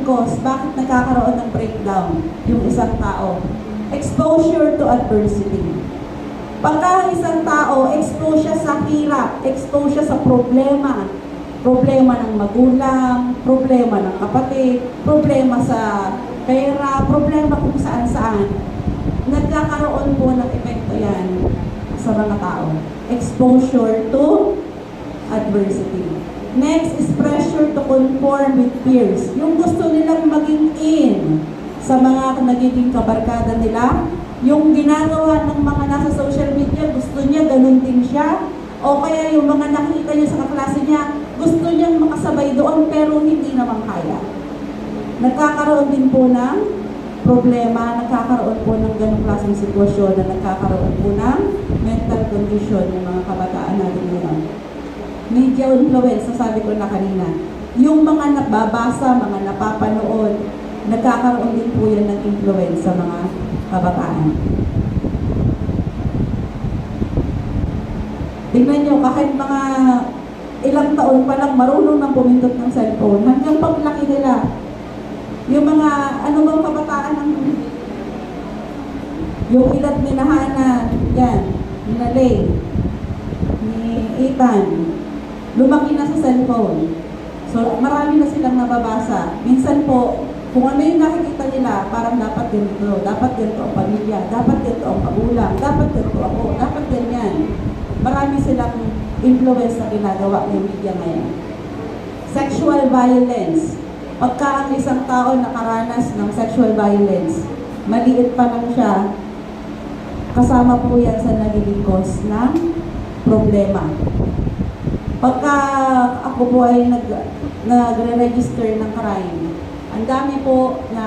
nagiging cause, bakit nagkakaroon ng breakdown yung isang tao? Exposure to adversity. Pagka isang tao, expose siya sa hirap, expose siya sa problema. Problema ng magulang, problema ng kapatid, problema sa pera, problema kung saan-saan. Nagkakaroon po ng epekto yan sa mga tao. Exposure to adversity. Next is pressure to conform with peers. Yung gusto nilang maging in sa mga nagiging kabarkada nila, yung ginagawa ng mga nasa social media, gusto niya ganun din siya, o kaya yung mga nakita niya sa kaklase niya, gusto niyang makasabay doon pero hindi naman kaya. Nagkakaroon din po ng problema, nagkakaroon po ng ganung klaseng sitwasyon na nagkakaroon po ng mental condition ng mga kabataan natin ngayon. Media influence, sasabi ko na kanina. Yung mga nababasa, mga napapanood, nagkakaroon din po yan ng influence sa mga kabataan. Tingnan nyo, kahit mga ilang taon pa lang marunong nang pumindot ng cellphone, hanggang paglaki nila, yung mga ano bang kabataan ng yung edad ni Hana, yan, ni Lay, ni Ethan, lumaki na sa cellphone. So, marami na silang nababasa. Minsan po, kung ano yung nakikita nila, parang dapat ganito ang pamilya, dapat ganito ang magulang, dapat ganito ako, dapat ganyan. Marami silang influence na ginagawa ng media ngayon. Sexual violence. Pagka ang isang tao nakaranas ng sexual violence, maliit pa lang siya, kasama po yan sa nagiging cause ng problema. Pagka ako po ay nagre-register ng crime, ang dami po na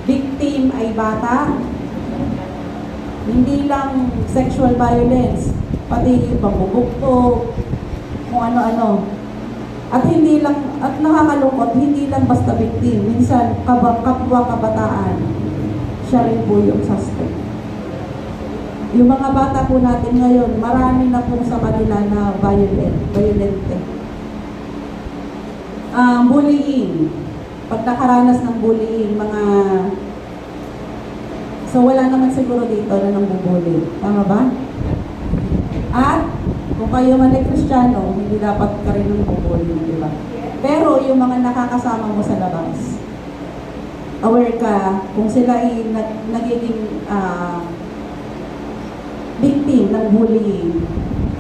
victim ay bata, hindi lang sexual violence, pati pambubugtog, kung ano-ano. At hindi lang, at nakakalungkot, hindi lang basta victim, minsan kapwa kabataan, siya rin po yung suspect. Yung mga bata po natin ngayon, marami na po sa kanila na violente. Bullying. Pag nakaranas ng bullying, so wala naman siguro dito na nang bubully. Tama ba? At kung kayo man ay Kristiyano, hindi dapat ka rin ng bubully, di ba? Pero yung mga nakakasama mo sa labas, aware ka kung sila ay nagiging victim ng bullying,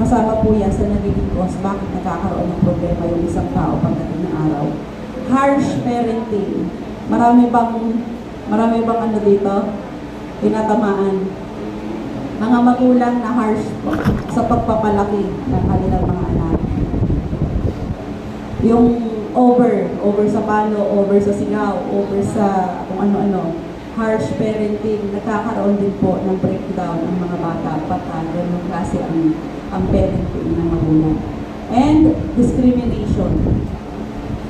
kasama po yan sa nagiging cause bakit nagkakaroon ng problema yung isang tao pagdating ng araw. Harsh parenting. Marami bang ano dito? Tinatamaan. Mga magulang na harsh po sa pagpapalaki ng kanilang mga anak. Yung over sa palo, over sa sigaw, over sa kung ano-ano. Harsh parenting, nagkakaroon din po ng breakdown ng mga bata pagka ganun klase ang parenting ng magulang. And discrimination.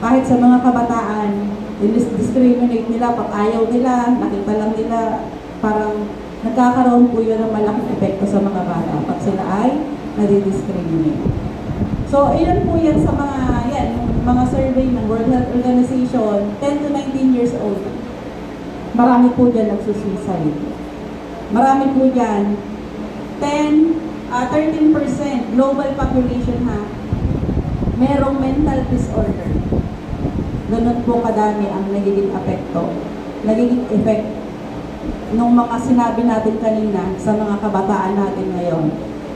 Kahit sa mga kabataan, discriminate nila pag ayaw nila, nakita lang nila, parang nagkakaroon po yun ng malaking epekto sa mga bata pag sila ay nadi-discriminate. So, ilan po yan sa mga survey ng World Health Organization, 10 to 19 years old. Marami po dyan nagsusuicide. Marami po dyan, 13% global population merong mental disorder. Ganun po kadami ang nagiging effect nung mga sinabi natin kanina sa mga kabataan natin ngayon.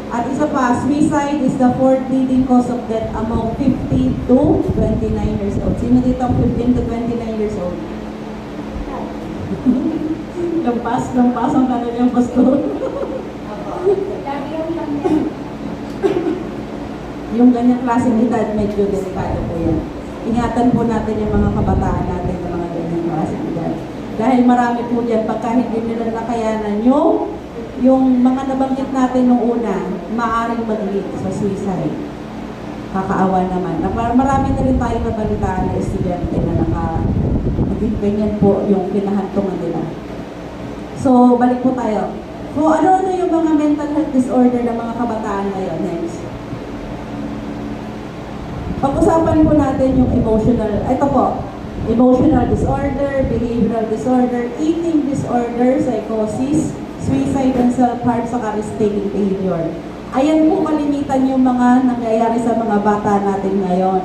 At isa pa, suicide is the fourth leading cause of death among 50 to 29 years old. Sino dito ang 15 to 29 years old? Lampas ang kanilang pastor. Yung ganyang klaseng edad, medyo delikado po yan. Ingatan po natin yung mga kabataan natin ng mga ganyang klaseng edad. Dahil marami po dyan, pagka hindi nila nakayanan yung mga nabanggit natin nung una, maaaring mag-lead sa suicide. Kakaawa naman. Marami na rin tayong nabalitaan na estudyante na ganyan po yung kinahantungan nila. So, balik po tayo. So, ano yung mga mental health disorder ng mga kabataan ngayon? Next. Pag-usapan po natin yung emotional. Ito po, emotional disorder, behavioral disorder, eating disorder, psychosis, suicide and self-harm, saka risk-taking behavior. Ayan po kalimitan yung mga nangyayari sa mga bata natin ngayon.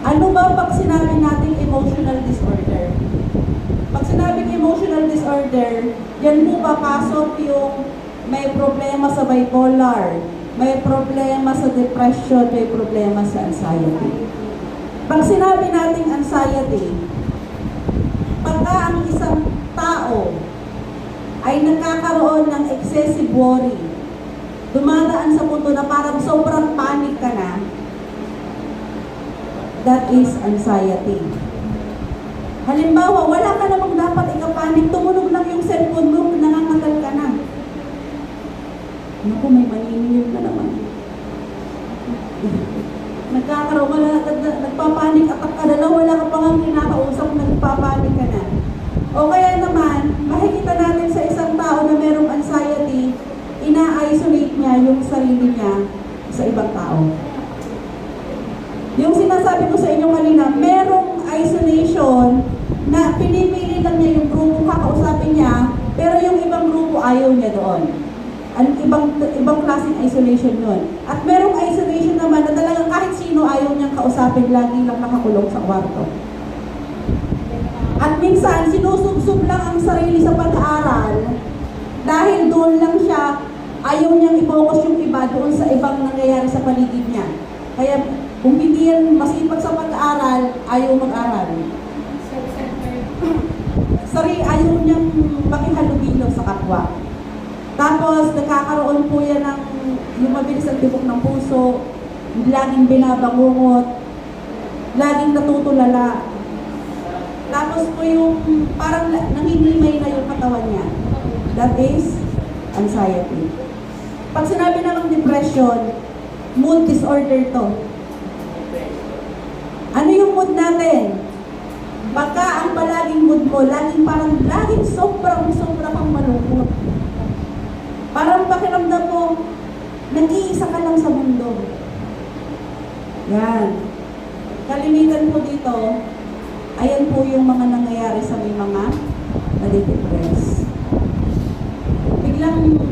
Ano ba pag sinabi natin emotional disorder? Pag sinabing emotional disorder, yan po papasok yung may problema sa bipolar, may problema sa depression, may problema sa anxiety. Pag sinabi nating anxiety, pagka ang isang tao ay nagkakaroon ng excessive worry, dumadaan sa punto na parang sobrang panic ka na, that is anxiety. Halimbawa, wala ka namang dapat ikapanik, tumunog lang yung cellphone mo, nangangatal ka na. Naku, may maniniyog na naman. Nagkakaroon ka na, nagpapanik attack ka na, wala ka pa nga kinakausap, nagpapanik ka na. O kaya naman, makikita natin sa isang tao na merong anxiety, ina-isolate niya yung sarili niya sa ibang tao. Yung sinasabi ko sa inyo kanina, merong isolation na pinipili lang niya yung grupo kakausapin niya, pero yung ibang grupo ayaw niya doon. Ang ibang klaseng isolation yun. At merong isolation naman na talagang kahit sino ayaw niyang kausapin, lagi lang nakakulong sa kwarto. At minsan, sinusubsob lang ang sarili sa pag-aaral dahil doon lang siya, ayaw niyang i-focus yung iba doon sa ibang nangyayari sa paligid niya. Kaya kung hindi yan masipag sa pag-aaral, ayaw mag-aral. Ayaw niyang makihalubilo sa kapwa. Tapos, nagkakaroon po yan ng yung mabilis ang tibok ng puso, laging binabangungot, laging natutulala. Tapos po yung parang nanginimay na yung katawan niya. That is anxiety. Pag sinabi namang depression, mood disorder to. Ano yung mood natin? Baka ang palaging mood mo, laging sobrang kang malungkot. Parang pakiramdam mo, nag-iisa ka lang sa mundo. Yan. Kalimitan po dito, ayan po yung mga nangyayari sa may mga nade-depress.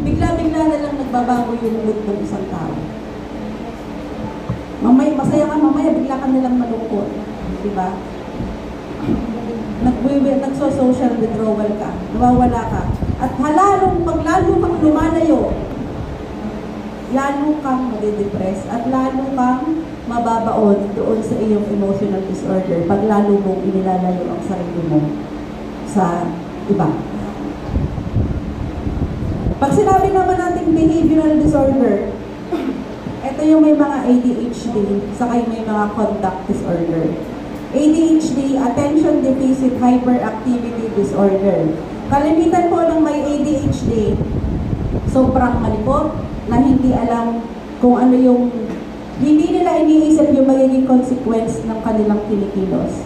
Bigla na lang nagbabago yung mood ng isang tao. Masaya ka, mamaya bigla ka na lang malungkot. Diba? Nagso-social withdrawal ka, nawawala ka. At pag lalo kang lumalayo, lalo kang madidepress at lalo kang mababaon doon sa iyong emotional disorder pag lalo mong inilalayo ang sarili mo sa iba. Pag sinabi naman natin behavioral disorder, ito yung may mga ADHD, saka may mga conduct disorder. ADHD, Attention Deficit Hyperactivity Disorder. Kalimitan po ng may ADHD, sobrang malipot, na hindi alam kung ano yung, hindi nila iniisip yung magiging consequence ng kanilang kinikilos.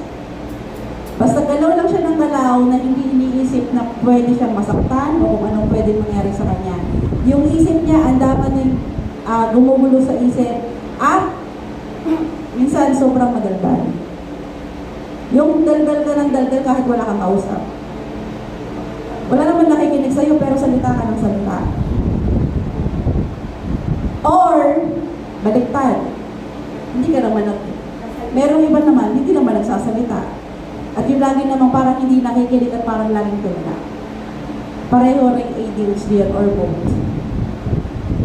Basta galaw lang siya ng galaw na hindi iniisip na pwede siyang masaktan o kung anong pwede mangyari sa kanya. Yung isip niya, ang dapat ng gumugulo sa isip at minsan sobrang madaldal. Yung daldal ka ng daldal kahit wala kang kausap. Wala naman nakikinig sa'yo pero salita ka ng salita. Or, baliktad. Hindi ka naman merong iba naman, hindi naman nagsasalita. At yung lagi naman parang hindi nakikinig at parang laging tulala. Pareho rin ADHD or both.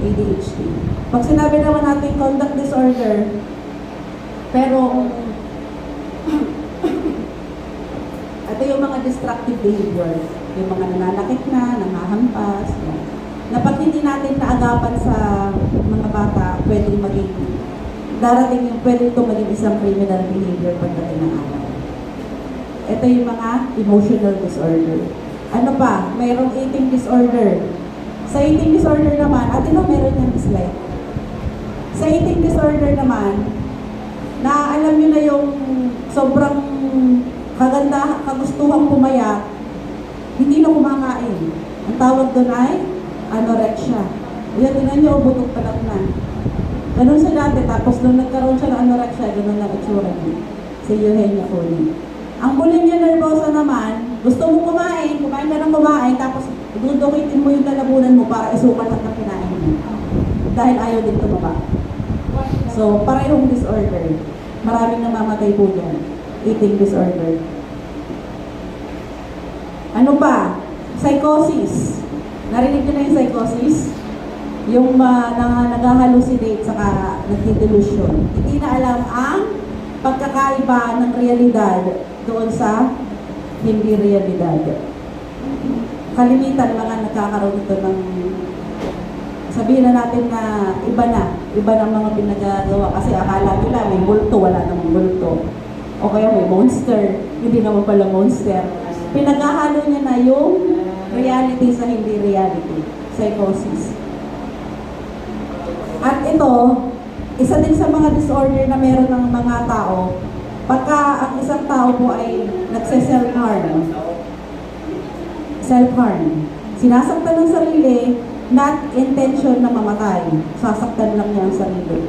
ADHD. Pag sinabi naman natin conduct disorder, pero ito yung mga destructive behavior, yung mga nananakit na, nangahampas, na pag hindi natin naagapan sa mga bata, pwedeng maging, pwedeng ito maging isang criminal behavior pagdating ng araw. Ito yung mga emotional disorder. Ano pa? Mayroong eating disorder. Sa eating disorder naman, meron yung slide. Sa eating disorder naman, alam nyo na yung sobrang kagustuhang pumayat, hindi na kumakain. Ang tawag doon ay anorexia. Yan, tingnan nyo, butok pa lang na. Ganun siya dati, tapos nung nagkaroon siya ng anorexia, ganun ang itsura niya. Si Eugenia Cone. Ang bulimia nervosa naman, gusto mo kumain ka ng kumain, tapos dudukitin mo yung lalamunan mo para isukat at na kinain mo. Dahil ayaw din tumaba. So, parehong disorder. Maraming namamatay po dyan. Eating disorder. Ano pa? Psychosis. Narinig niyo na yung psychosis? Yung nag-hallucinate saka nag-delusion. Hindi na alam ang pagkakaiba ng realidad doon sa hindi realidad. Kalimitan mga nagkakaroon ito ng, sabihin na natin na iba ng mga pinagagawa kasi akala nila may multo, wala namang multo. O kaya may monster, hindi naman pala monster. Pinaghahalo niya na yung reality sa hindi reality. Psychosis. At ito, isa din sa mga disorder na meron ng mga tao, pagka ang isang tao po ay nagse-self-harm. Self-harm. Sinasaktan ng sarili, not intention na mamatay. Sasaktan lang niya ang sarili.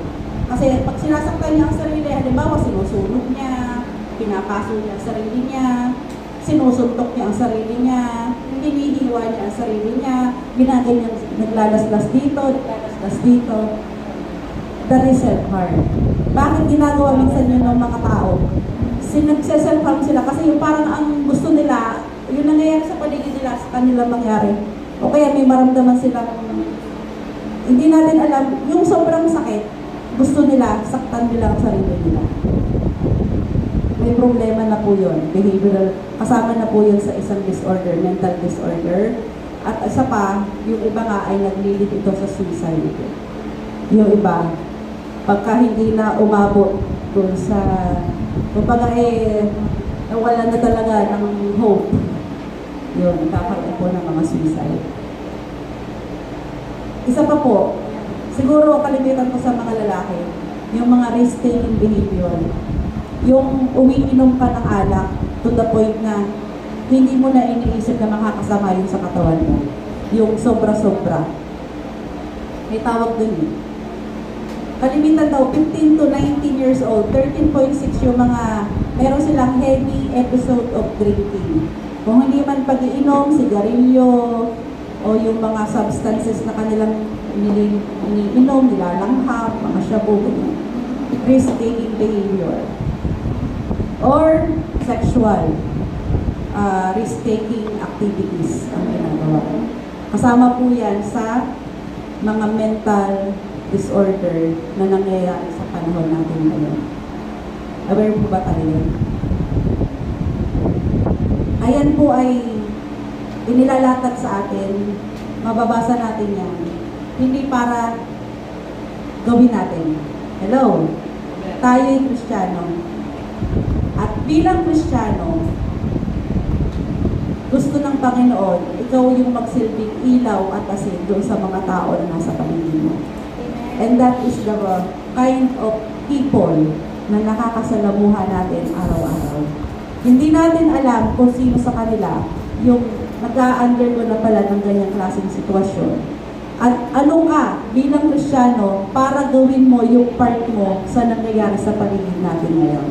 Kasi pag sinasaktan niya ang sarili, halimbawa sinusunog niya, pinapaso niya ang sarili niya, sinusuntok niya ang sarili niya, hinihiwa niya ang sarili niya, ginaganyan, naglalaslas dito, naglalaslas dito. That is self-harm. Bakit ginagawa minsan yun ng mga tao? Nagse-self-harm sila kasi yung parang ang gusto nila, yung nangyayari sa paligid nila, sa kanila mangyari. O kaya may maramdaman silang, hindi natin alam, yung sobrang sakit, gusto nila, saktan nila ang sarili nila. May problema na po yun, behavioral, kasama na po yun sa isang disorder, mental disorder. At isa pa, yung iba nga ay naglilid ito sa suicide. Yung iba, pagka hindi na umabot doon sa, kumbaga nawala na talaga ng hope. Yun, kakaroon po ng mga suicide. Isa pa po, siguro kalimitan ko sa mga lalaki, yung mga risk-taking behavior. Yung umiinom ka ng alak to the point na hindi mo na iniisip na makakasama yun sa katawan mo. Yung sobra-sobra. May tawag dun eh. Kalimitan daw, 15 to 19 years old, 13.6 yung mga, meron silang heavy episode of drinking. Kung hindi man pag-iinom, sigarilyo, o yung mga substances na kanilang iniinom, nilalanghap, mga shabu, risk-taking behavior. Or sexual, risk-taking activities ang ginagawa. Kasama po yan sa mga mental disorder na nangyayari sa panahon natin ngayon. Aware po ba tayo? Ayan po ay inilalatag sa atin, mababasa natin yan, hindi para gawin natin. Hello? Tayo'y Kristiyano. At bilang Kristiyano, gusto ng Panginoon, ikaw yung magsilbing ilaw at asin doon sa mga tao na nasa paligid mo. And that is the kind of people na nakakasalamuha natin araw-araw. Hindi natin alam kung sino sa kanila yung nag-a-undergo na pala ng ganyang klaseng sitwasyon. At ano ka bilang Kristiyano para gawin mo yung part mo sa nangyayari sa paligid natin ngayon.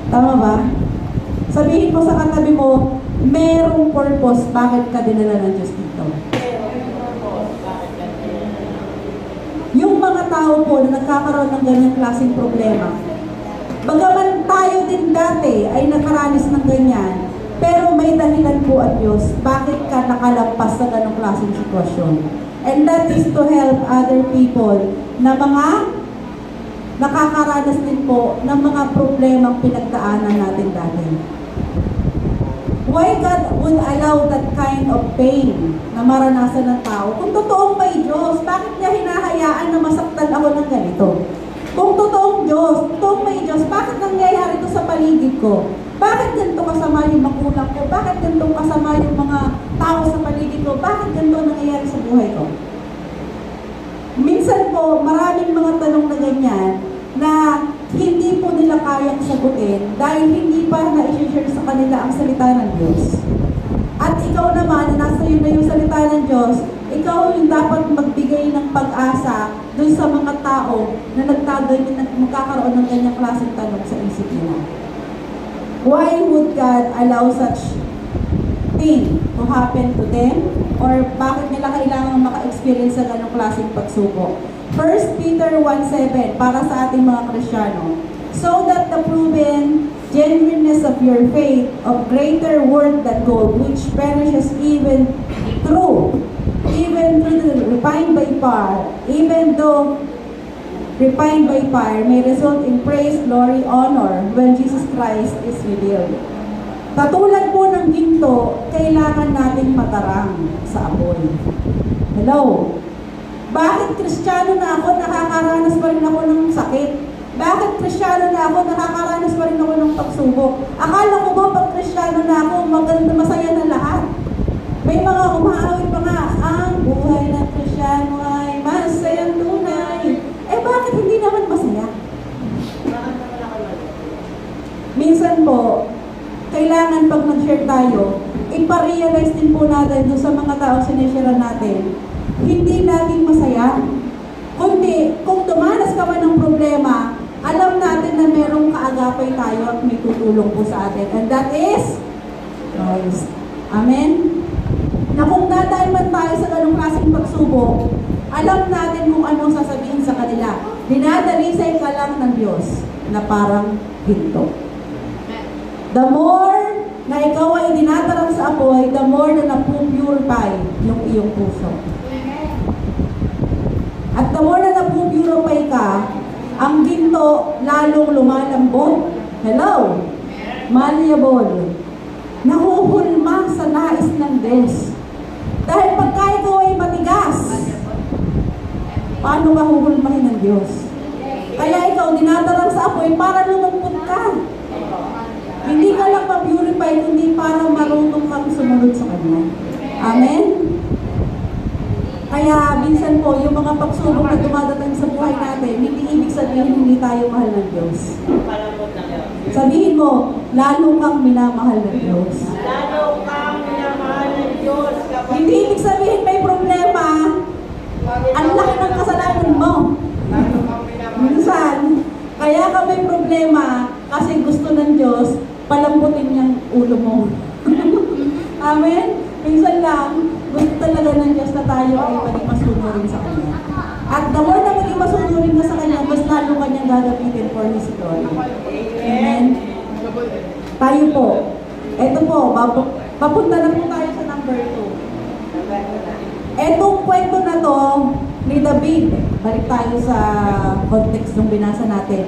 Tama ba? Sabihin mo sa katabi mo, merong purpose bakit ka dinala ng Diyos dito. Yung mga tao po na nagkakaroon ng ganyang klaseng problema, bagaman tayo din dati ay nakaranas ng ganyan, pero may dahilan po ang Diyos bakit ka nakalampas sa ganong klaseng sitwasyon. And that is to help other people na mga nakakaranas din po ng mga problemang pinagdaanan natin dati. Why God would allow that kind of pain na maranasan ng tao? Kung totoong may Diyos, bakit niya hinahayaan na masaktan ako ng ganito? Kung totoong Diyos, totoong may Diyos, bakit nangyayari ito sa paligid ko? Bakit ganito kasama yung magulang ko? Bakit ganito kasama yung mga tao sa paligid ko? Bakit ganito nangyayari sa buhay ko? Minsan po, maraming mga tanong na ganyan na hindi po nila kayang sagutin dahil hindi pa na-share sa kanila ang salita ng Diyos. At ikaw naman, na nasa iyo na yung salita ng Diyos, ikaw yung dapat magbigay ng pag-asa dun sa mga tao na magkakaroon ng ganyang klaseng tanong sa isip nila. Why would God allow such thing to happen to them? Or bakit nila kailangan maka-experience sa ganong klaseng pagsubok? 1 Peter 1:7 para sa ating mga Kristiyano. So that the proven genuineness of your faith of greater worth than gold, which perishes even through the refined by fire, even though refined by fire, may result in praise, glory, honor when Jesus Christ is revealed. Katulad po ng ginto, kailangan nating matarang sa apoy. Hello? Bakit Kristiyano na ako, nakakaranas pa rin ako ng sakit? Bakit Kristiyano na ako, nakakaranas pa rin ako ng pagsubok? Akala ko ba pag Kristiyano na ako, maganda, masaya na lahat? May mga umaawit pa nga, ang buhay ng Kristiyano ay masayang tunay. Eh bakit hindi naman masaya? Minsan po, kailangan pag nag-share tayo, iparealize din po natin doon sa mga taong sinishare natin, hindi laging masaya. Kundi, kung dumanas ka man ng problema, alam natin na merong kaagapay tayo at may tutulong po sa atin. And that is Christ. Amen? Na kung dadaan man tayo sa ganong klaseng pagsubok, alam natin kung anong sasabihin sa kanila. Dinadalisay ka lang ng Diyos na parang ginto. The more na ikaw ay dinatarang sa apoy, the more na napupurify yung iyong puso. At the more na napupurify ka, ang ginto lalong lumalambot. Hello? Malleable. Nahuhulma sa nais ng Diyos. Dahil pagka ikaw ay matigas, paano mahuhulmahin ng Diyos? Kaya ikaw dinatarang sa apoy para lumambot ka. Hindi ka lang ma-purify, kundi para marunong kang sumunod sa Kanya. Amen? Kaya minsan po, yung mga pagsubok na dumadating sa buhay natin, hindi ibig sabihin hindi tayo mahal ng Diyos. Sabihin mo, lalo kang minamahal ng Diyos. Lalo kang minamahal ng Diyos. Hindi ibig sabihin may problema, ang laki ng kasalanan mo. Minsan, kaya ka may problema kasi gusto ng Diyos, palambutin niyang ulo mo. Amen? Minsan lang, gusto talaga ng Diyos na tayo ay maging masunurin sa Kanya. At the more na maging masunurin ka sa Kanya, mas lalo Kanyang gagamitin for His glory. Amen? Tayo po. Ito po, papunta na po tayo sa number 2. Etong kwento na to ni David, balik tayo sa context ng binasa natin.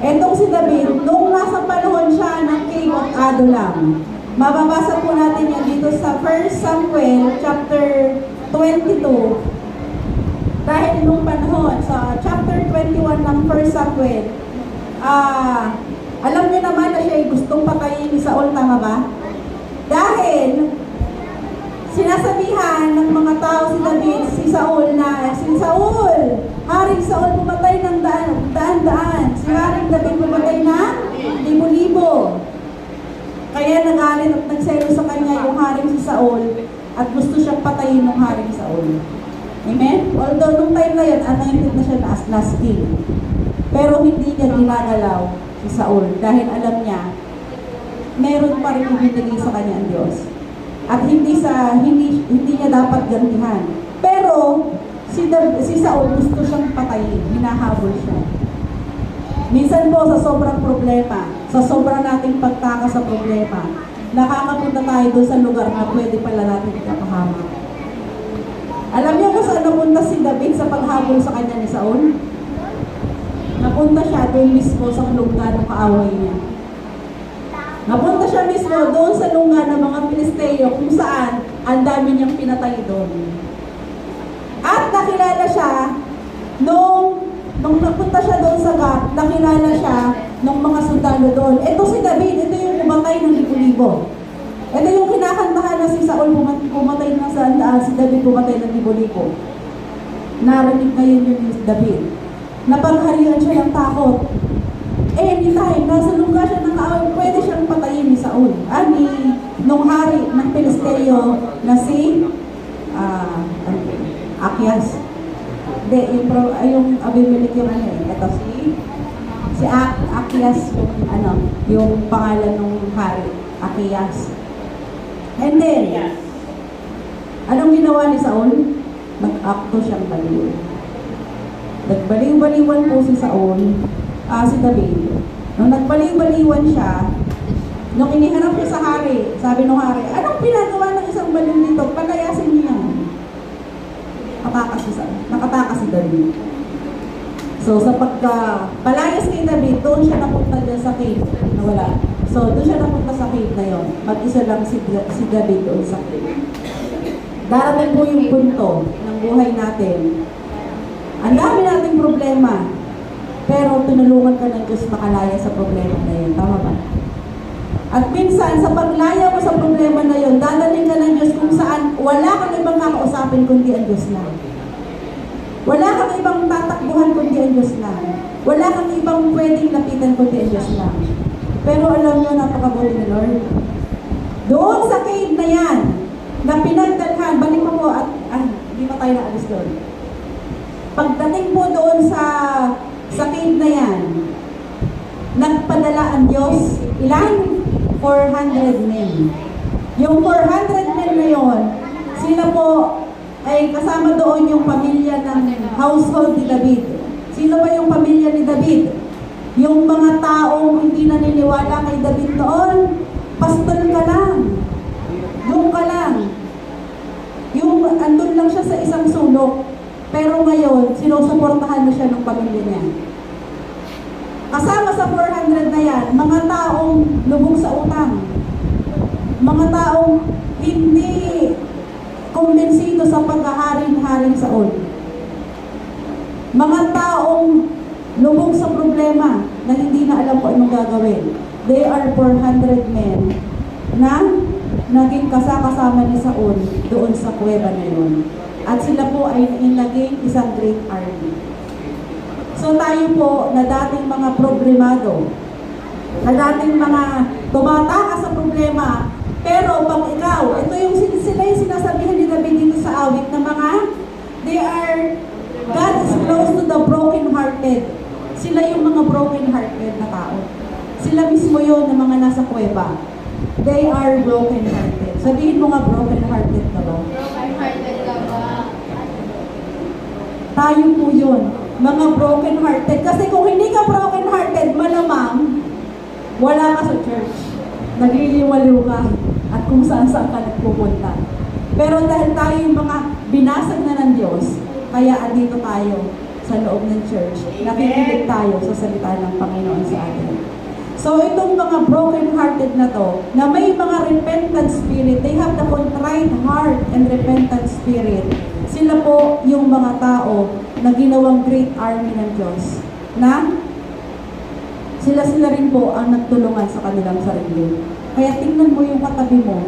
Etong si David, nung nasa panahon siya ng King of Adullam, mababasa po natin yan dito sa 1 Samuel chapter 22. Dahil nung panahon, sa chapter 21 ng 1 Samuel, alam niyo naman na siya ay gustong patayin ni Saul, tama ba? Dahil sinasabihan ng mga tao si David, si Saul na, si Saul, Haring Saul pumatay ng daan-daan. Si Haring David pumatay ng libo-libo. Kaya nagalit at nagselo sa kanya yung Haring si Saul at gusto siyang patayin ng Haring Saul. Amen? Although nung time na yun, anointed na siya na as last king. Pero hindi niya ginagalaw si Saul dahil alam niya, meron pa rin ibinigay sa kanya ang Diyos. At hindi niya dapat gantihan. Pero si Saul gusto siyang patayin, hinahabol siya. Minsan po sa sobrang problema, sa sobrang nating pagtaka sa problema, nakakapunta tayo doon sa lugar na pwede pala natin ikapahamak. Alam niyo kung saan napunta si David sa paghabol sa kanya ni Saul? Napunta siya doon mismo sa lungga ng kaaway niya. Napunta siya mismo doon sa lungga ng mga Pilisteo kung saan ang dami niyang pinatay doon. At nakilala siya nung napunta siya doon sa Gat, nakilala siya ng mga sundalo doon. Ito si David, ito yung pumatay ng libo-libo. Ito yung kinakantahan na si Saul pumatay ng sandaan, si David pumatay ng libo-libo. Narinig ngayon yun ni David. Napagharihan siya ng takot. Anytime, nasa lugar siya ng kaaway, pwede siyang patayin ni Saul. Nung hari ng Pilisteo na si Achias. Hindi, yung Abimelech yung ano eh. Ito si Si Achias yung pangalan ng hari, Achias. And then, anong ginawa ni Saul? Nag-akto siyang baliw. Nagbaliw-baliwan po si Saul, si David. Nung nagbaliw-baliwan siya, nung iniharap niya sa hari, sabi ng hari, anong pinagawa ng isang baliw dito? Palayasin niya. Nakatakas si David. So, sa pagka-palayas kay David, doon siya napunta dyan sa cave na wala. So, doon siya napunta sa cave na yon. Mag-isa lang si David doon sa cave. Darating po yung punto ng buhay natin. Ang dami nating problema, pero tinulungan ka ng Diyos makalaya sa problema na yun. Tama ba? At minsan, sa paglaya mo sa problema na yun, dadaling ka ng Diyos kung saan wala kang ibang kakausapin kundi ang Diyos lang. Wala kang ibang tatakbuhan kundi ang Diyos lang. Wala kang ibang pwedeng lapitan kundi ang Diyos lang. Pero alam nyo, napakabuti ni Lord. Doon sa cave na yan, na pinagdalhan, balik mo po at, hindi pa tayo naalis doon. Pagdating po doon sa cave na yan, nagpadala ang Diyos, ilan? 400 men. Yung 400 men na yon, sila po ay kasama doon yung pamilya ng household ni David. Sino ba yung pamilya ni David? Yung mga taong hindi naniniwala kay David noon, pastor ka lang. Doon ka lang. Yung andun lang siya sa isang sulok. Pero ngayon, sinusuportahan na siya ng pamilya niya. Kasama sa 400 na yan, mga taong lubog sa utang. Mga taong hindi kumbinsido sa pagkaharing-haring Saul. Mga taong lubog sa problema na hindi na alam kung anong gagawin. They are 400 men na naging kasama ni Saul doon sa kuweba na yun. At sila po ay naging isang great army. So tayo po na dating mga problemado, na dating mga tumataka sa problema, pero pag ikaw, ito yung sila yung sinasabihan ni David dito sa awit na mga, God is close to the broken-hearted. Sila yung mga broken-hearted na tao. Sila mismo yun na mga nasa kuweba. They are broken-hearted. Sabihin mo nga broken-hearted na ba? Broken-hearted ka ba? Tayo po yun. Mga broken-hearted. Kasi kung hindi ka broken-hearted, malamang wala ka sa church. Nagliliwaliw ka at kung saan-saan ka nagpupunta. Pero dahil tayo yung mga binasag na ng Diyos, kaya andito tayo sa loob ng church. Nakikinig tayo sa salita ng Panginoon sa atin. So itong mga broken-hearted na to, na may mga repentant spirit, they have the contrite heart and repentant spirit. Sila po yung mga tao na ginawang great army ng Diyos. Na sila rin po ang nagtulungan sa kanilang sarili. Kaya tingnan mo yung katabi mo,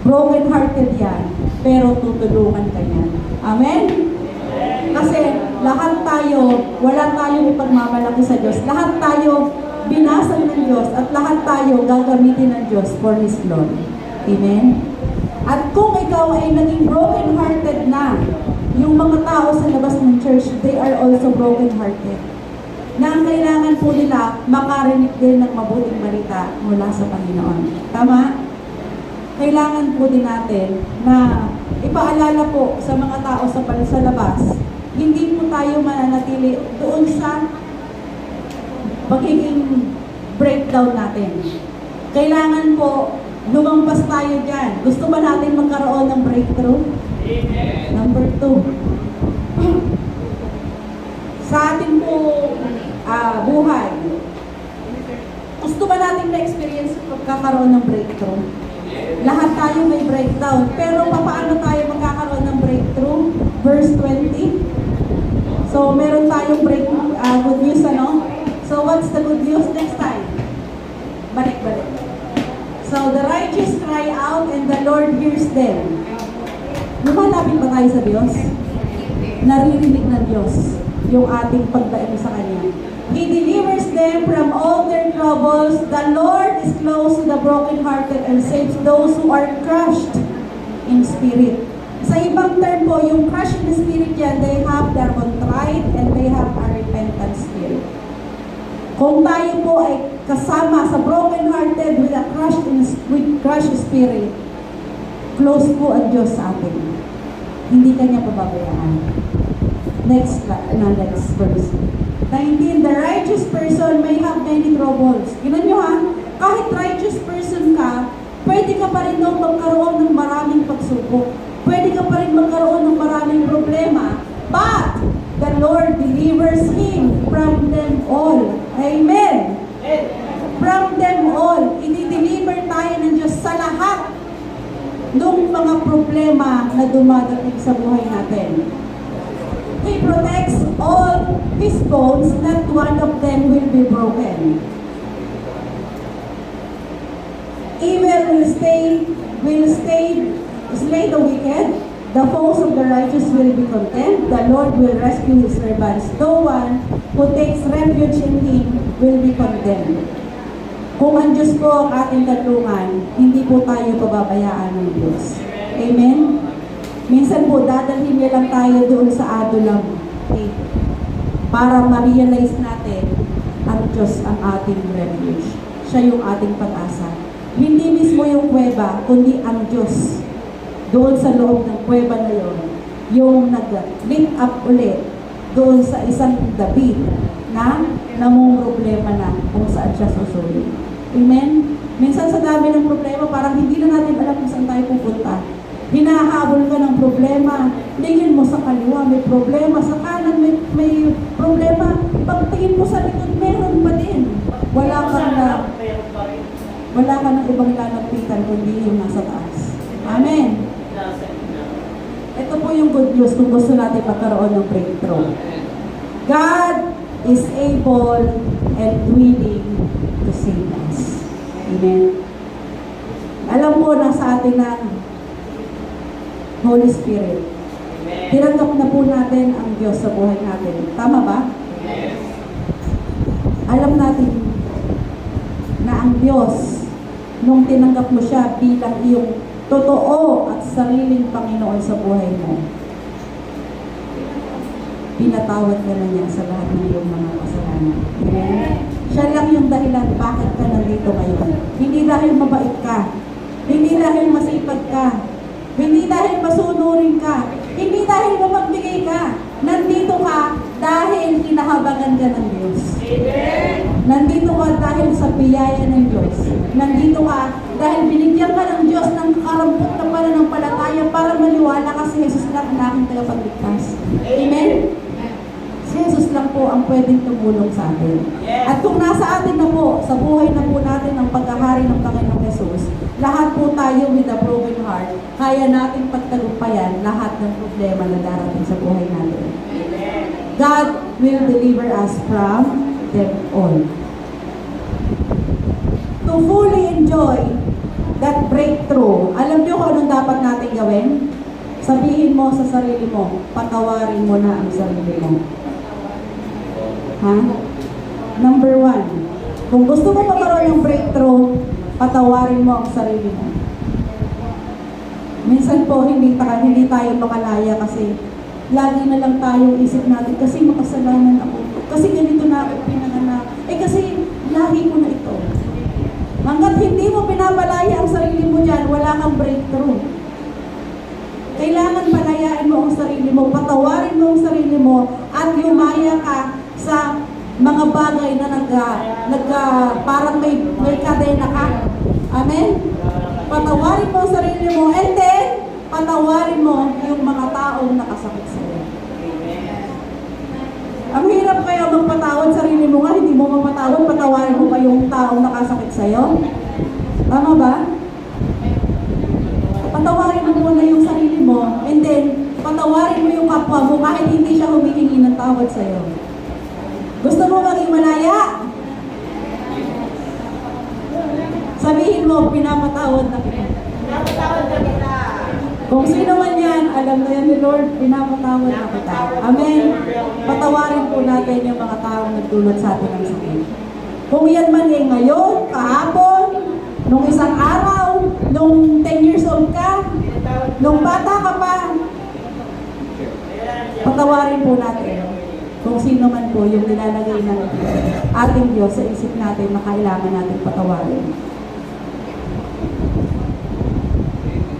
broken-hearted yan, pero tutulungan ka yan. Amen? Kasi lahat tayo, wala tayong ipagmamalaki sa Diyos. Lahat tayo binasag ng Diyos at lahat tayo gagamitin ng Diyos for His glory. Amen? At kung ikaw ay naging broken-hearted na, yung mga tao sa labas ng church, they are also broken-hearted. Na ang kailangan po nila makarinig din ng mabuting balita mula sa Panginoon. Tama? Kailangan po din natin na ipaalala po sa mga tao sa labas, hindi po tayo mananatili doon sa pagiging breakdown natin. Kailangan po lumampas tayo dyan. Gusto ba natin magkaroon ng breakthrough? Amen. Number 2. Sa ating po buhay, gusto ba natin na-experience magkakaroon ng breakthrough? Lahat tayo may breakdown. Pero paano tayo magkakaroon ng breakthrough? Verse 20. So, meron tayong good news, ano? So, what's the good news next time? Balik. So, the righteous cry out and the Lord hears them. Lumalapit ba tayo sa Diyos? Naririnig ng Diyos yung ating pagdaing sa Kanya. He delivers them from all their troubles. The Lord is close to the brokenhearted and saves those who are crushed in spirit. Sa ibang term po, yung crushed in spirit yan, they have their contrite and they have a repentant spirit. Kung tayo po ay kasama sa broken-hearted with a crushed spirit, close po ang Diyos sa atin. Hindi kanya pababayaan. Next verse. 19, the righteous person may have many troubles. Tingnan nyo ha, kahit righteous person ka, pwede ka pa rin daw magkaroon ng maraming pagsubok. Pwede ka pa rin magkaroon ng maraming problema. But, the Lord delivers him from them all. Amen! From them all. I-deliver tayo ng Diyos sa lahat ng mga problema na dumadating sa buhay natin. He protects all his bones, not one of them will be broken. Evil will slay the wicked. The foes of the righteous will be content. The Lord will rescue his servants. No one who takes refuge in him will be condemned. Kung ang Diyos po ang ating katulungan, hindi po tayo pababayaan ng Diyos. Amen? Minsan po, dadalhin niya lang tayo doon sa adulang faith para ma-realize natin ang Diyos ang ating refuge. Siya yung ating pag-asa. Hindi mismo yung kuweba, kundi ang Diyos. Doon sa loob ng kuweba na yun, yung nag-lift up ulit doon sa isang David na namong problema na kung saan siya susulit. Amen? Minsan sa dami ng problema, parang hindi na natin alam kung saan tayo pupunta. Hinahabol ka ng problema, tingin mo sa kaliwa, may problema, sa kanan may problema, pagtingin mo sa likod, meron pa din. Wala ka ng ibang lalapitan kundi yung nasa taas. Amen. Ito po yung good news kung gusto natin magkaroon ng breakthrough. God is able and willing to save us. Amen. Alam po na sa atin na Holy Spirit. Tinanggap na po natin ang Diyos sa buhay natin. Tama ba? Yes. Alam natin na ang Diyos, nung tinanggap mo siya bilang iyong totoo at sariling Panginoon sa buhay mo, pinatawad ka na niya sa lahat ng iyong mga kasalanan. Amen? Siya lang yung dahilan bakit ka nandito ngayon. Hindi dahil mabait ka. Hindi dahil masipag ka. Hindi dahil masunurin ka. Hindi dahil mapagbigay ka. Nandito ka dahil hinahabangan ka ng Diyos. Amen. Nandito ka dahil sa biyaya ng Diyos. Nandito ka dahil binigyan ka ng Diyos ng karampot na pananampalataya para maniwala ka si Jesus lang ang aking tagapagligtas. Amen? Si Jesus lang po ang pwedeng tumulong sa atin. At kung nasa atin na po, sa buhay na po natin ang pagkahari ng Panginoong Jesus, lahat po tayo with a broken heart, kaya nating pagtagumpayan lahat ng problema na darating sa buhay natin. God will deliver us from them all. To fully enjoy that breakthrough, alam niyo kung anong dapat natin gawin? Sabihin mo sa sarili mo, patawarin mo na ang sarili mo. Ha? Number 1, kung gusto mo magkaroon ng breakthrough, patawarin mo ang sarili mo. Minsan po, hindi tayo makalaya kasi lagi na lang tayong isip natin kasi makasalanan ako. Kasi ganito na ako pinanganak. Kasi lahi ko na ito. Hanggat hindi mo pinapalaya ang sarili mo dyan, wala kang breakthrough. Kailangan palayain mo ang sarili mo, patawarin mo ang sarili mo, at lumaya ka sa mga bagay na parang may kadena ka. Amen? Patawarin mo ang sarili mo, and then, patawarin mo yung mga taong nakasakit sa iyo. Ang hirap kaya magpatawad sarili mo nga, hindi mo mapatawad, patawarin mo pa yung taong nakasakit sa iyo. Tama ba? Patawarin mo muna yung sarili mo, and then, patawarin mo yung kapwa mo kahit hindi siya humihingi ng tawad sa iyo. Gusto mo maging malaya? Sabihin mo, pinapatawad na kita. Napatawad na kita. Kung sino man yan, alam na yan ni Lord, pinapatawad na kita. Amen. Patawarin po natin yung mga taong nagdulot sa atin ng sakit. Kung yan man eh ngayon, kahapon, nung isang araw, nung 10 years old ka, nung bata ka pa, patawarin po natin. kung sino man po yung nilalagay ng ating Diyos sa isip natin na kailangan natin patawarin.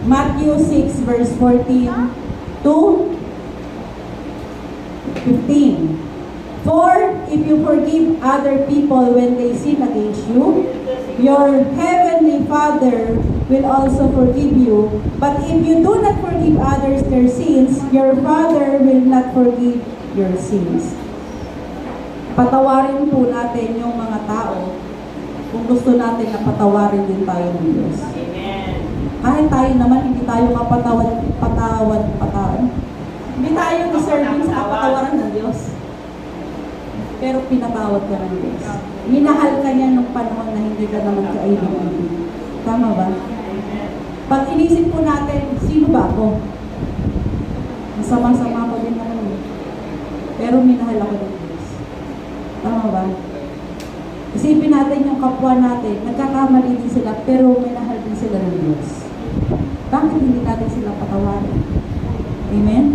Matthew 6 verse 14 to 15. For if you forgive other people when they sin against you, your heavenly Father will also forgive you. But if you do not forgive others their sins, your Father will not forgive your sins. Patawarin po natin yung mga tao kung gusto natin na patawarin din tayo ng Diyos. Amen. Kahit tayo naman hindi tayo kapatawad. Hindi tayo deserving sa kapatawaran ng Diyos. Pero pinatawad ka ng Diyos. Minahal ka niya nung panahon na hindi ka naman kaibig-ibig. Tama ba? Pag inisip po natin, sino ba ako? Masama-sama ko din naman. Pero minahal ako ng Diyos. Tama ba? Isipin natin yung kapwa natin, nagkakamali din sila, pero minahal din sila ng Diyos. Bakit hindi natin sila patawarin? Amen?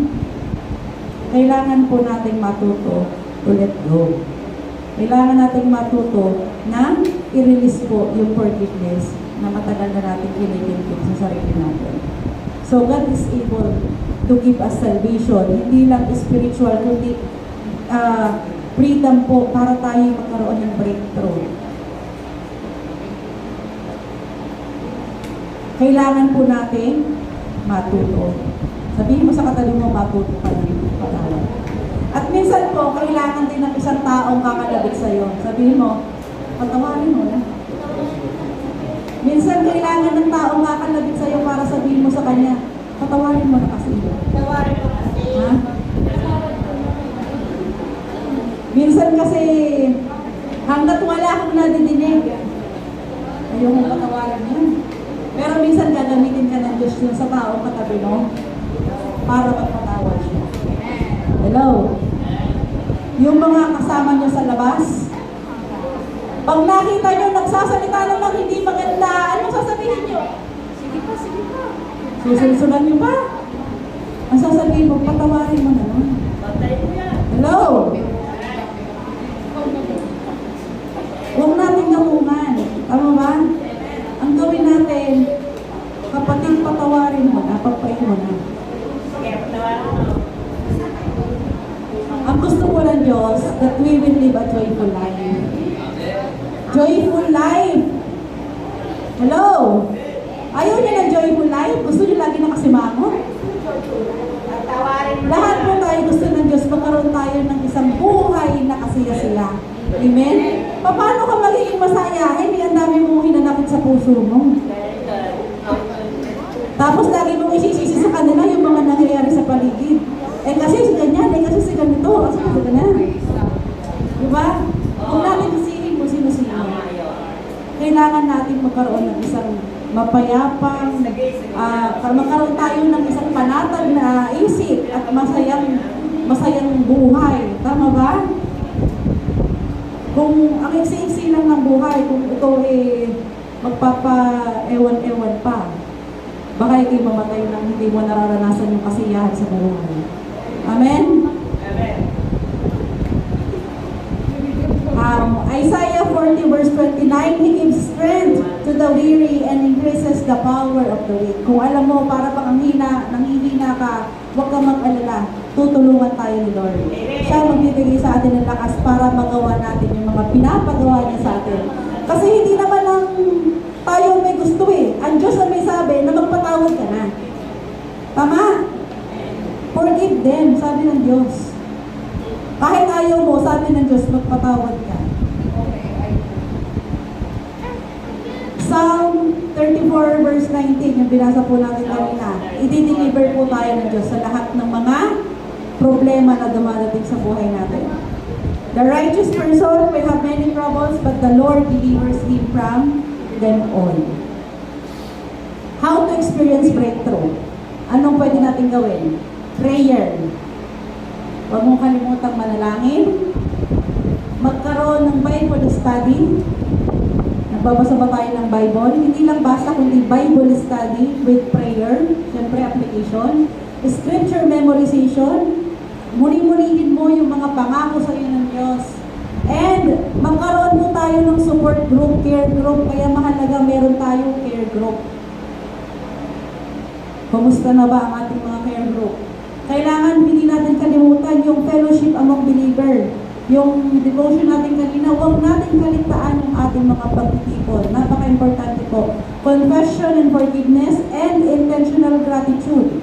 Kailangan po natin matuto to let go. Kailangan natin matuto na i-release po yung forgiveness na matagal na natin kinikintin sa sarili natin. So God is able to give us salvation. Hindi lang spiritual, kundi freedom po para tayo magkaroon ng breakthrough. Kailangan po natin matuto. Sabihin mo sa katabi mo, matuto ka ng patawad. At minsan po, kailangan din ng isang taong kakalabit sa'yo. Sabihin mo, patawarin mo na. Minsan kailangan ng taong kakalabit sa'yo para sabihin mo sa kanya, patawarin mo na kasi. Tawarin mo kasi. Ha? Minsan kasi, hanggat wala akong nadidinig, ayaw mong patawarin yan. Pero minsan gagamitin ka ng Diyos yun sa taong katabi mo para magpatawad siya. Hello? Yung mga kasama nyo sa labas, pag nakita nyo nagsasalita ng hindi maganda, anong sasabihin nyo? Sige pa, sige pa. Susunsunan nyo ba? Ang sasabihin mo, patawarin mo naman. Patay mo yan. Hello? Huwag natin gamungan. Tama ba? Ang gawin natin, kapatid, patawarin mo na, pagpain mo na. Sige, patawarin mo. Ang gusto ko ng Diyos, that we will live a joyful life. Joyful life! Hello? Ayaw niyo ng joyful life? Gusto niyo lagi nakasimangot? Patawarin mo. Lahat po tayo gusto ng Diyos, magkaroon tayo ng isang buhay na kasaya-saya. Amen? Paano ka magiging masayahin? Ang dami mong hinanakit sa puso mo. Very good. Tapos lagi mong isisisi sa kanila yung mga nangyayari sa paligid. Eh kasi si ganyan, eh kasi si ganito, kasi si ganyan. Diba? Kung natin isipin kung sino-sino. Kailangan natin magkaroon ng isang mapayapang, magkaroon tayo ng isang panatag na isip at masayang buhay. Tama ba? Kung ang iksi-iksi lang ng buhay, kung ito magpapa-ewan-ewan pa, baka hindi mamatay nang hindi mo nararanasan yung kasiyahan sa buhay. Amen? Amen. Isaiah 40 verse 29, He gives strength to the weary and increases the power of the weak. Kung alam mo, para pang nanghihina ka, huwag kang mag-alala. Tutulungan tayo ni Lord. Siya magbibigay sa atin ng lakas para magawa natin yung mga pinapagawa niya sa atin. Kasi hindi naman lang tayo may gusto eh. Ang Diyos na may sabi na magpatawad ka na. Tama? Forgive them, sabi ng Diyos. Kahit ayaw mo, sabi ng Diyos, magpatawad ka. Psalm 34 verse 19, yung binasa po natin kanina, i-deliver po tayo ng Diyos sa lahat ng mga problema na dumadating sa buhay natin. The righteous person may have many troubles, but the Lord delivers him from them all. How to experience breakthrough? Anong pwede natin gawin? Prayer. Huwag mong kalimutang manalangin. Magkaroon ng Bible study. Nagbabasa ba tayo ng Bible? Hindi lang basta, kundi Bible study with prayer. Siyempre, application. Scripture memorization. Muli-mulihin mo yung mga pangako sa iyo ng Diyos. And magkaroon po tayo ng support group, care group. Kaya mahalaga meron tayong care group. Kumusta na ba ang ating mga care group? Kailangan hindi natin kalimutan yung fellowship among believer. Yung devotion natin kanina, huwag natin kaligtaan yung ating mga pagtitipon. Napaka-importante po. Confession and forgiveness and intentional gratitude.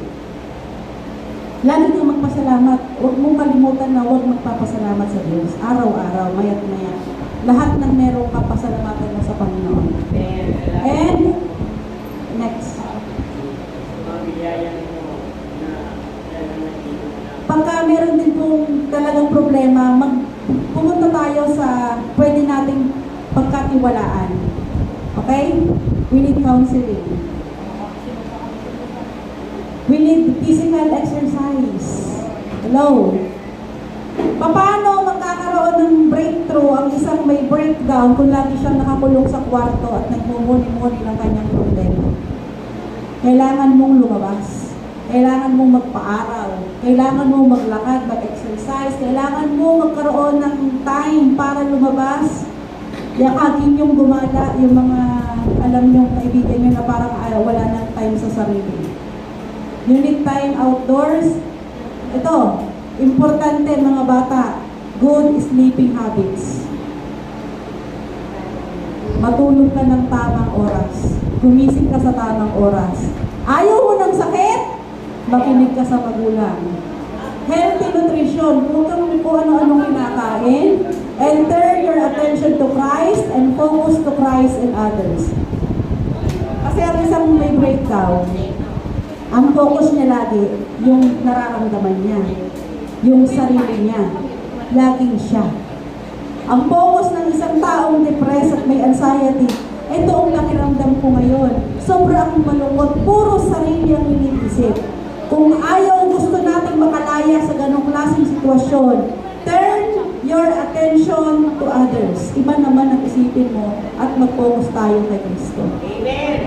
Lagi kang magpasalamat. Huwag mong kalimutan na huwag magpapasalamat sa Diyos. Araw-araw, mayat maya. Lahat ng meron ka, pasalamatan mo sa Panginoon. And, next. Pagka meron din pong talagang problema, pumunta tayo sa pwede nating pagkatiwalaan. Okay? We need counseling. We need physical exercise. Hello? Paano magkakaroon ng breakthrough ang isang may breakdown kung lagi siyang nakakulong sa kwarto at nagmumuni-muni ng kanyang problema? Kailangan mong lumabas. Kailangan mong magpa-araw. Kailangan mong maglakad, mag-exercise. Kailangan mong magkaroon ng time para lumabas. Yakagin yung gumala, yung mga, alam nyo, kaibigan nyo na parang wala ng time sa sarili. You need time outdoors. Ito, importante mga bata, good sleeping habits. Matulog ka ng tamang oras. Gumising ka sa tamang oras. Ayaw mo ng sakit? Makinig ka sa magulang. Healthy nutrition. Huwag kang kung ano-anong kinakain. And turn your attention to Christ and focus to Christ and others. Kasi ang isang may breakdown, ang focus niya lagi, yung nararamdaman niya, yung sarili niya, laging siya. Ang focus ng isang taong depressed at may anxiety, ito ang nakiramdam ko ngayon. Sobra akong malungkot, puro sarili ang iniisip. Kung ayaw gusto nating makalaya sa ganong klaseng sitwasyon, turn your attention to others. Iba naman ang isipin mo at mag-focus tayo kay Kristo. Amen.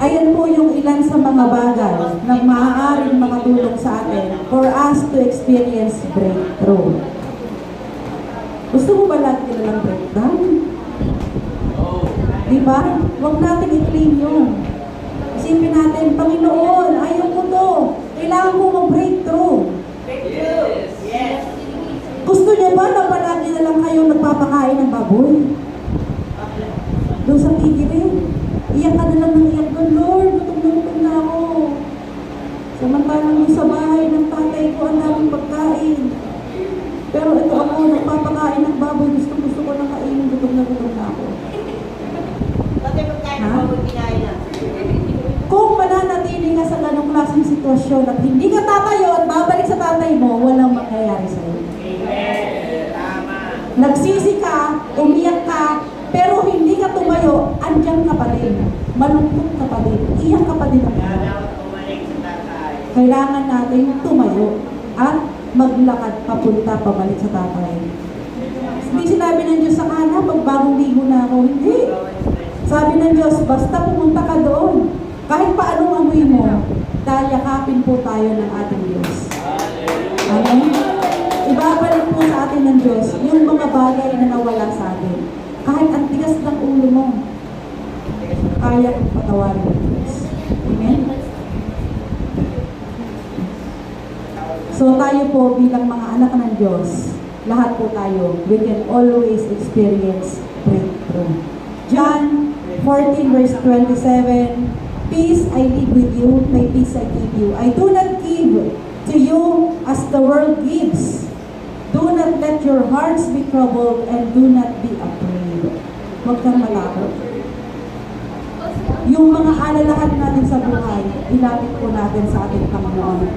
Ayan po yung ilan sa mga bagay na maaaring makatulong sa atin for us to experience breakthrough. Gusto mo ba lagi ka ng breakdown? Diba? Huwag natin i-claim yun. Isipin natin, Panginoon, ayaw ko to. Kailangan ko mag-breakthrough. Yes. Gusto niya ba na palagi na lang kayo nagpapakain ng baboy? Doon sa pigirin. Iyak ka na lang ng iyak doon, Lord, gutom na ako. Samantalang yung sa bahay ng tatay ko, ang daming pagkain. Pero ito ako, nagpapakain ng baboy, gusto ko na kainin, gutom na ako. Pati pagkain ng baboy kinain na. Kung mananatili ka sa ganong klaseng sitwasyon at hindi ka tatayo at babalik sa tatay mo, walang mangyayari sa'yo. Amen. Tama. Nagsisi ka, umiyak ka, pero hindi ka tumayo, andyan ka pa din. Malungkot ka pa din. Iyak ka pa din. Dapat umalik sa tatay. Kailangan natin tumayo at maglakad papunta pabalik sa tatay. Hindi sinabi ng Diyos sa kana, pag bagong ligo na ako. Hindi. Sabi ng Diyos, basta pumunta ka doon. Kahit pa anong amoy mo, dahil yakapin po tayo ng ating Diyos. Amen? Ibabalik po sa atin ng Diyos yung mga bagay na nawala sa atin. Kahit ang tigas ng ulo mo, kaya kong patawarin ng Diyos. Amen? So tayo po bilang mga anak ng Diyos, lahat po tayo, we can always experience breakthrough. John 14 verse 27, Peace I leave with you, my peace I give you. I do not give to you as the world gives. Do not let your hearts be troubled and do not be afraid. Huwag kang malakot. Yung mga alalahan natin sa buhay, ilapit po natin sa ating Panginoon.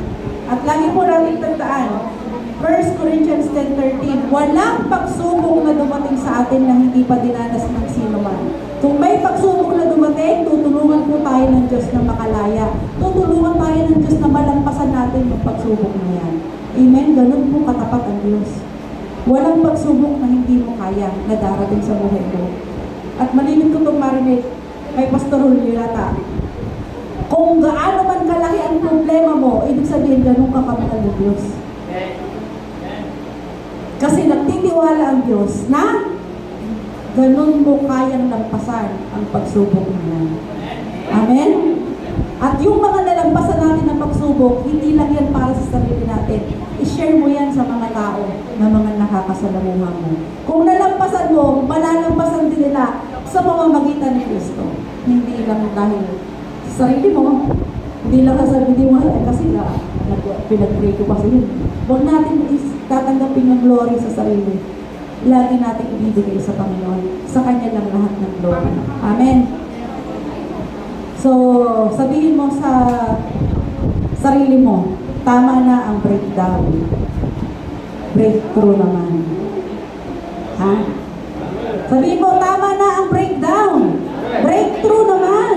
At lagi po natin tandaan, 1 Corinthians 10:13, walang pagsubok na dumating sa atin na hindi pa dinanas ng sino man. Kung may pagsubok na dumating, tutulungan po tayo ng Diyos na makalaya. Tutulungan tayo ng Diyos na malampasan natin yung pagsubok na yan. Amen? Ganun po katapat ang Diyos. Walang pagsubok na hindi mo kaya na darating sa buhay mo. At malimit ko itong marinig kay Pastor Julio Lata. Kung gaano man kalaki ang problema mo, ibig sabihin ganun ka kamahal ng Diyos. Kasi nagtitiwala ang Diyos na ganun mo kayang lampasan ang pagsubok na yan. Amen? At yung mga nalampasan natin ng pagsubok, hindi lang yan para sa sarili natin. I-share mo yan sa mga tao na mga nakakasalamuha mo. Kung nalampasan mo, malalampasan din nila sa pamamagitan ni Kristo. Hindi lang dahil sa sarili mo, hindi lang sa sarili mo, kasi pinag-pray ko kasi yun. Huwag natin tatanggapin ng glory sa sarili. Lagi natin ibibigay sa Panginoon. Sa Kanya lang lahat ng glory. Amen. So, sabihin mo sa sarili mo, tama na ang breakdown. Breakthrough naman. Ha? Sabihin mo, tama na ang breakdown. Breakthrough naman.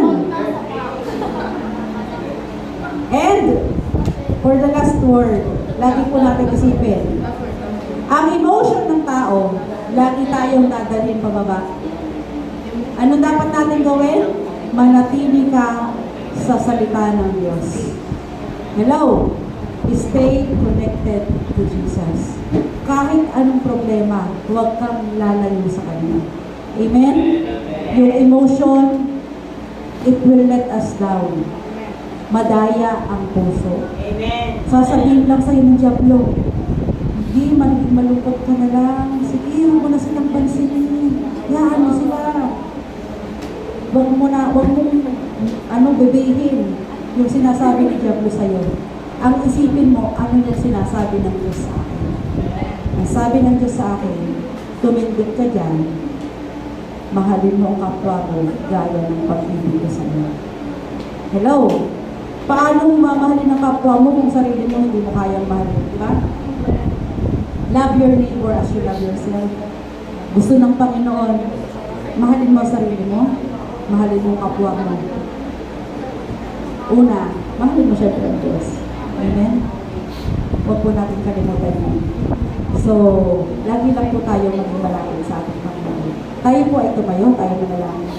And, for the last word, lagi po natin isipin, ang emotion ng tao, lagi tayong dadalhin pababa. Ano dapat natin gawin? Manatili ka sa salita ng Diyos. Hello? Stay connected to Jesus. Kahit anong problema, huwag kang lalayo sa Kanya. Amen? Yung emotion, it will let us down. Madaya ang puso. Amen. Sasabihin lang sa'yo ng Diablo, hindi, malungkot ka na lang. Sige, huwag mo na silang pansinin. Yan mo sila. Huwag mo bebehin yung sinasabi ni Diablo sa'yo. Ang isipin mo, ano yung sinasabi ng Diyos sa akin. Ang sabi ng Diyos sa akin, tumindot ka dyan, mahalin mo ang kapwa mo, gaya ng pag-ibig ko sa iyo. Hello? Paano mo mamahalin ang kapwa mo kung sarili mo hindi mo kayang mahalin? Di ba? Love your neighbor as you love yourself. Gusto ng Panginoon, mahalin mo ang sarili mo, mahalin mo ang kapwa mo. Una, mahalin mo siyempre ang Diyos. Amen? Huwag po natin kalimutan yun. So, lagi lang po tayo maging malapit sa ating Panginoon. Tayo po ay tumayo, tayo manalangin.